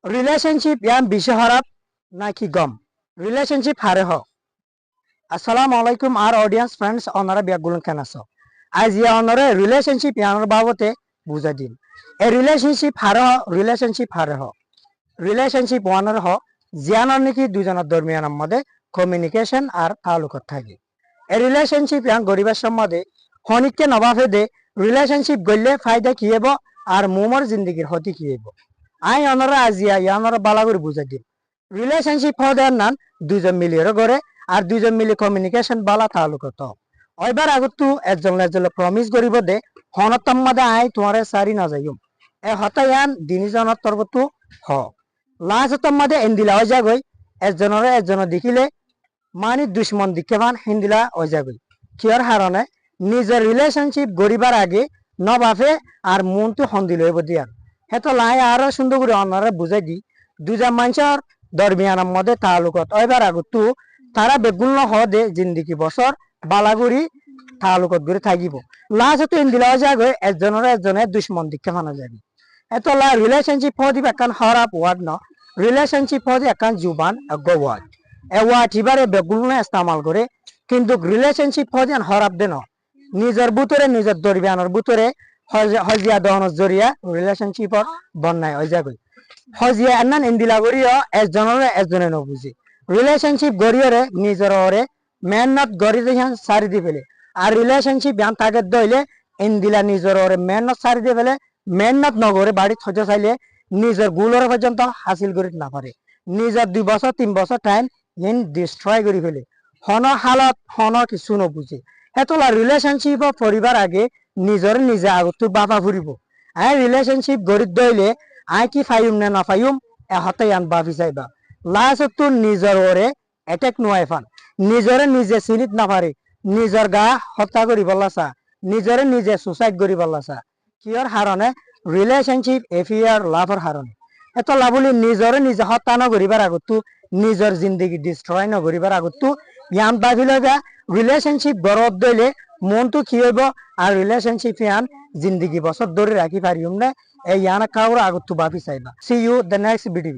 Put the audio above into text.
relationship ইয়ান বিশে হরাপ নাকি গম রিলেশনশিপ হারে হ আসসালামু আলাইকুম আর অডিয়েন্স ফ্রেন্ডস অনারা বিয়াগুলন কেন আছো আজ ইয়া অনারে রিলেশনশিপ ইয়ানোর বাবতে বুঝা দিন এ রিলেশনশিপ হারে হ রিলেশনশিপ ওয়ানের হ জিয়ানোর নাকি দুজনের দরমিয়ানের মধ্যে কমিউনিকেশন আর তালুকত থাকে এ রিলেশনশিপ ইয়ান গরিবের সম্বন্ধে হনিককে নবাফে দে রিলেশনশিপ গড়লে ফায়দা কি হব আর মোমর জিন্দগির হতি কি হব আই অনরা আজিয়া ইয়ানরা বালা করে বুঝাই দিন রিলেশনশিপ হওয়ার নান দুজন মিলিয়ে গড়ে আর দুজন মিলি কমিউনিকেশন বালা তালুকত ওইবার আগত একজন একজনে প্রমিস করিব দে হনতম মাদে আই তোমারে সারি না যাইম এ হতায়ান দিনিজনের তরবতু হ লাজতম মাদে এন্দিলা হয়ে যাগই একজনের দেখিলে মানে দুশ্মন দিকে পান হিন্দিলা হয়ে যাগই কিয়র হারণে নিজের রিলেশনশিপ গড়িবার আগে নবাফে আর মনটো হন্দিল হইব দিয়ার হেতো লাই আরো সুন্দর করে অনারে বুঝাই দি দুজন মানুষের দরমিয়ানের মধ্যে তালুকত ওইবার আগতো তারা বেগুন হদে জিন্দিগি বছর বালাগুড়ি তালুকত করে থাকিব লাস্ট ইন্দিলা যাগে একজনের দুশ্মন দিকে ফানা যাবে এত লা রিলেশনশিপ হদি একান খারাপ ওয়ার্ড ন রিলেশনশিপ হদি একান জুবান আগ ওয়ার্ড এ ওয়ার্ড এবারে বেগুন ইস্তেমাল করে কিন্তু রিলেশনশিপ হদি খারাপ দেন নিজের বুতরে নিজের দরমিয়ানের বুতরে হজিয়া দহনের জরিয়া রিলেশনশিপর বন্যায় হয়ে যাবে হজিয়া এনান ইন্দিলা গড়িও একজনে নবুঝে রিলেশনশিপ গড়িয়রে নিজের ওরে মেহনত গড়ি দেখান সারি দি ফেলে আর রিলেশনশিপ ইয়ান তাকে দইলে ইন্দিলা নিজের ওরে মেহনত সারি দি ফেলে মেহনত নগরে বাড়ি থজে চাইলে নিজের গুলর পর্যন্ত হাসিল করি না পারে নিজের 2 বছর 3 বছর টাইম ইন ডিস্ট্রয় করে ফেলে হন হালত হন কিছু নবুঝে এতলা রিলেশনশিপ পরিবার আগে নিজে আগত বাবা ফুরিব আই রিলেশনশিপ গড়ি দইলে আই কি ফাইম না না ফাইম এ হতাই আন বাফি চাইবা লাস্ট তো নিজের ওরে এটেক নোয়াই ফান নিজে চিনিত না পারে নিজের গা হত্যা করি বললাসা নিজে সুসাইড করি বললাসা কিয়র হারণে রিলেশনশিপ এফিয়ার লাভর হারণে এত লাভলি নিজে হত্যা নগরিবার আগতো নিজের জিন্দগি ডিস্ট্রয় নগরিবার আগতো ইয়ান বাফি লগা রিলেশনশিপ গড়ত দইলে মনটো কি হইব আর রিলেশনশিপ ইয়ান জিন্দগি বছর ধরে রাখি পারিম না এই ইয়ান কাউর আগতো বাফি চাইবা see you the next video